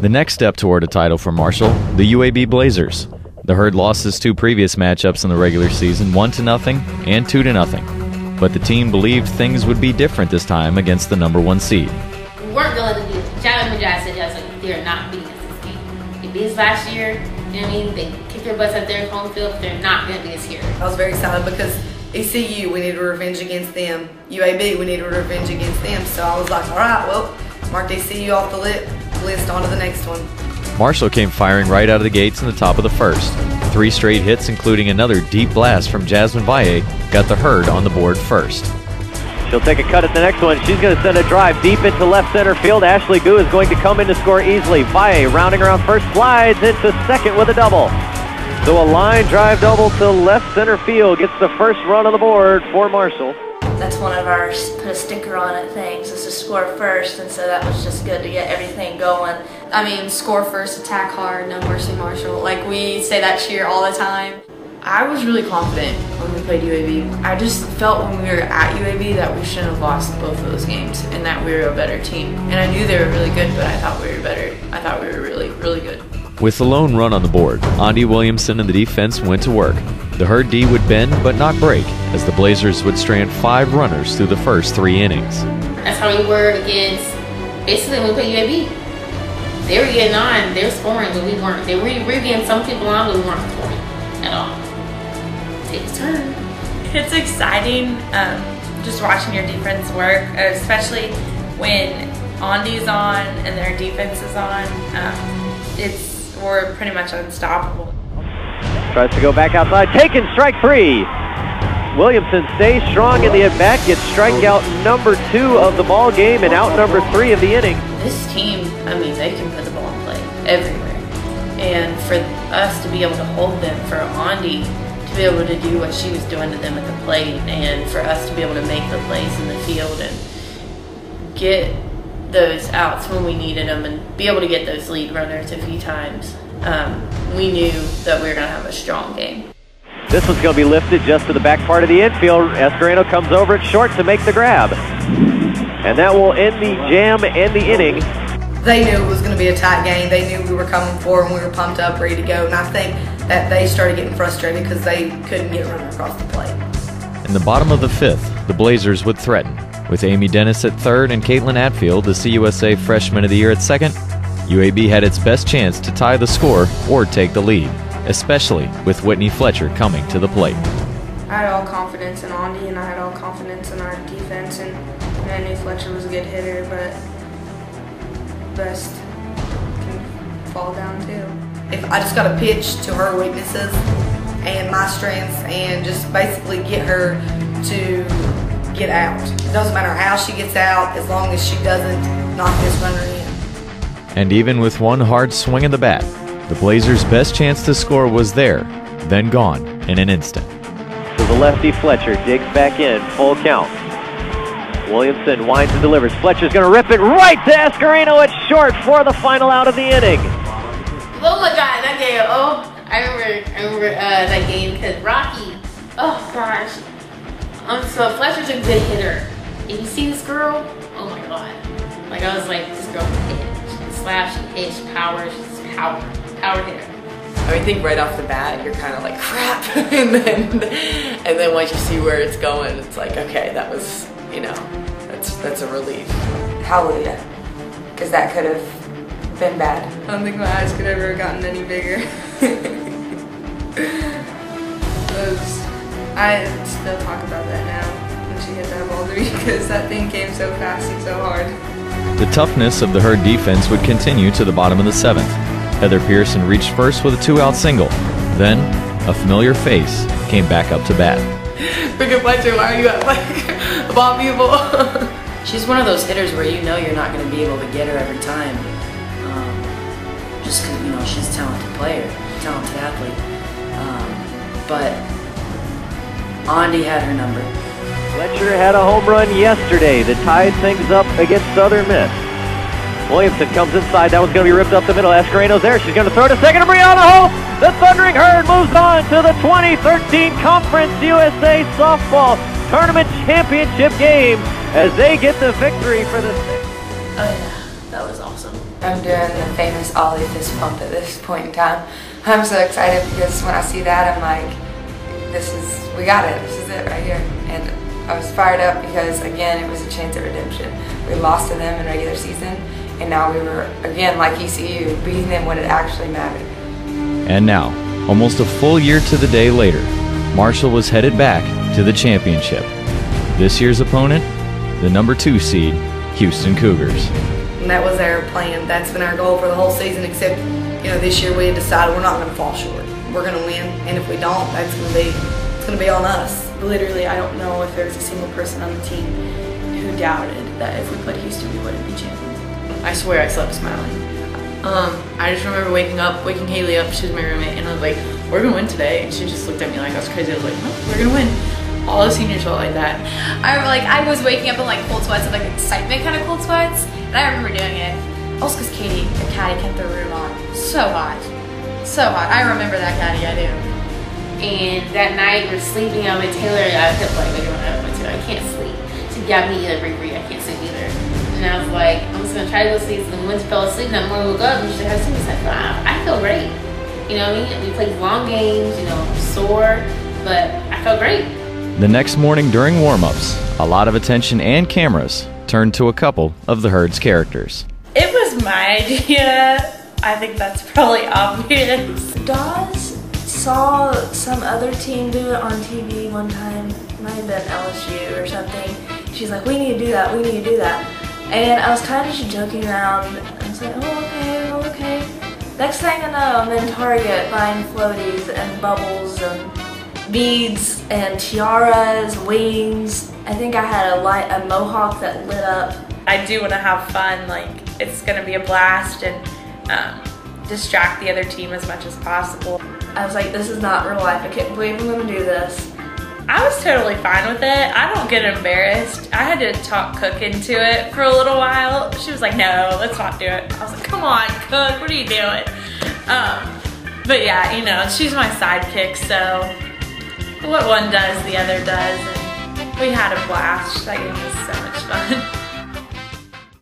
The next step toward a title for Marshall, the UAB Blazers. The Herd lost his two previous matchups in the regular season, 1-0 and 2-0. But the team believed things would be different this time against the #1 seed. We weren't going to do it. Chad and Majai said, like, they're not beating us this game. They beat us last year, you know what I mean? They kicked their butts at their home field, but they're not going to beat us here. I was very excited because ECU, we needed revenge against them. UAB, we needed revenge against them. So I was like, all right, well, mark ECU off the list, on to the next one. Marshall came firing right out of the gates in the top of the first. 3 straight hits, including another deep blast from Jasmine Valle, got the Herd on the board first. She'll take a cut at the next one. She's going to send a drive deep into left center field. Ashley Gu is going to come in to score easily. Valle rounding around first, slides into second with a double. So a line drive double to left center field gets the first run on the board for Marshall. That's one of our put a sticker on it things, is to score first, and so that was just good to get everything going. I mean, score first, attack hard, no mercy Marshall. Like, we say that cheer all the time. I was really confident when we played UAB. I just felt when we were at UAB that we shouldn't have lost both of those games and that we were a better team. And I knew they were really good, but I thought we were better. I thought we were really, really good. With the lone run on the board, Andi Williamson and the defense went to work. The Herd D would bend but not break, as the Blazers would strand 5 runners through the first 3 innings. That's how we were against, basically when we played UAB. They were getting on, they were scoring, but we weren't. They were getting some people on, but we weren't scoring at all. Take a turn. It's exciting just watching your defense work, especially when Andi's on and their defense is on. We're pretty much unstoppable. Tries to go back outside, taken, strike 3. Williamson stays strong in the at-bat, gets strikeout number 2 of the ball game and out number 3 of the inning. This team, I mean, they can put the ball in play everywhere. And for us to be able to hold them, for Andi to be able to do what she was doing to them at the plate, and for us to be able to make the plays in the field and get those outs when we needed them and be able to get those lead runners a few times, we knew that we were going to have a strong game. This one's going to be lifted just to the back part of the infield. Escareno comes over at short to make the grab. And that will end the jam and the inning. They knew it was going to be a tight game. They knew we were coming for them. We were pumped up, ready to go. And I think that they started getting frustrated because they couldn't get a runner across the plate. In the bottom of the 5th, the Blazers would threaten. With Amy Dennis at 3rd and Caitlin Atfield, the CUSA Freshman of the Year, at 2nd, UAB had its best chance to tie the score or take the lead, especially with Whitney Fletcher coming to the plate. I had all confidence in Andi, and I had all confidence in our defense, and I knew Fletcher was a good hitter, but best can fall down too. If I just got to pitch to her weaknesses and my strengths and just basically get her to get out. It doesn't matter how she gets out as long as she doesn't knock this runner in. And even with one hard swing of the bat, the Blazers' best chance to score was there, then gone in an instant. So the lefty Fletcher digs back in, full count. Williamson winds and delivers. Fletcher's going to rip it right to Escareno at short for the final out of the inning. Oh my God, that game! Oh, I remember that game because Rocky. Oh gosh. So Fletcher's a good hitter. If you see this girl, oh my God! Like I was like, this girl can hit. She can slap, she can hit, she powers, she's power hitter. I mean, I think right off the bat, you're kind of like, crap. and then once you see where it's going, it's like, okay, that was, you know, that's a relief. Hallelujah. Because that could have been bad. I don't think my eyes could ever have gotten any bigger. I still talk about that now when she hit that ball to me because that thing came so fast and so hard. The toughness of the Herd defense would continue to the bottom of the 7th. Heather Pearson reached first with a 2-out single. Then, a familiar face came back up to bat. Freaking Fletcher, why are you at like ball people? She's one of those hitters where you know you're not going to be able to get her every time. Just because, you know, she's a talented player, talented athlete. But Andi had her number. Fletcher had a home run yesterday that tied things up against Southern Miss. Williamson comes inside. That one's going to be ripped up the middle. Escareno's there. She's going to throw to second to bring on the hole. The Thundering Herd moves on to the 2013 Conference USA Softball Tournament Championship game as they get the victory for the 6th. Oh yeah, that that was awesome. I'm doing the famous Ollie fist pump at this point in time. I'm so excited because when I see that, I'm like, we got it. This is it right here. And I was fired up because, again, it was a chance at redemption. We lost to them in regular season, and now we were, again, like ECU, beating them when it actually mattered. And now, almost a full year to the day later, Marshall was headed back to the championship. This year's opponent, the number 2 seed, Houston Cougars. And that was our plan. That's been our goal for the whole season, except, you know, this year we had decided we're not going to fall short. We're going to win, and if we don't, it's going to be on us. Literally, I don't know if there's a single person on the team who doubted that if we played Houston, we wouldn't be champions. I swear I slept smiling. I just remember waking Haley up, she was my roommate, and I was like, we're gonna win today. And she just looked at me like I was crazy. I was like, no, we're gonna win. All the seniors felt like that. I was waking up in like cold sweats, like excitement kind of cold sweats, and I remember doing it. Also because Katie, the caddy, kept the room on. So hot. So hot. I remember that caddy, I do. And that night we're sleeping on my Taylor, I kept like, I can't sleep. She got me either, I can't sleep either. And I was like, I'm just gonna try to go to sleep. And then once I fell asleep, and I woke up, and she's like, how's sleep? I feel great. You know what I mean? We played long games, you know, sore, but I felt great. The next morning during warm-ups, a lot of attention and cameras turned to a couple of the herd's characters. It was my idea. I think that's probably obvious. Dawes saw some other team do it on TV one time. It might have been LSU or something. She's like, we need to do that, we need to do that. And I was kind of just joking around. I was like, oh, okay. Next thing I know, I'm in Target buying floaties and bubbles and beads and tiaras, wings. I think I had a mohawk that lit up. I do want to have fun. Like, it's going to be a blast and distract the other team as much as possible. I was like, this is not real life. I can't believe I'm going to do this. I was totally fine with it. I don't get embarrassed. I had to talk Cook into it for a little while. She was like, no, let's not do it. I was like, come on, Cook, what are you doing? But yeah, you know, she's my sidekick, so what one does, the other does. And we had a blast. That game was so much fun.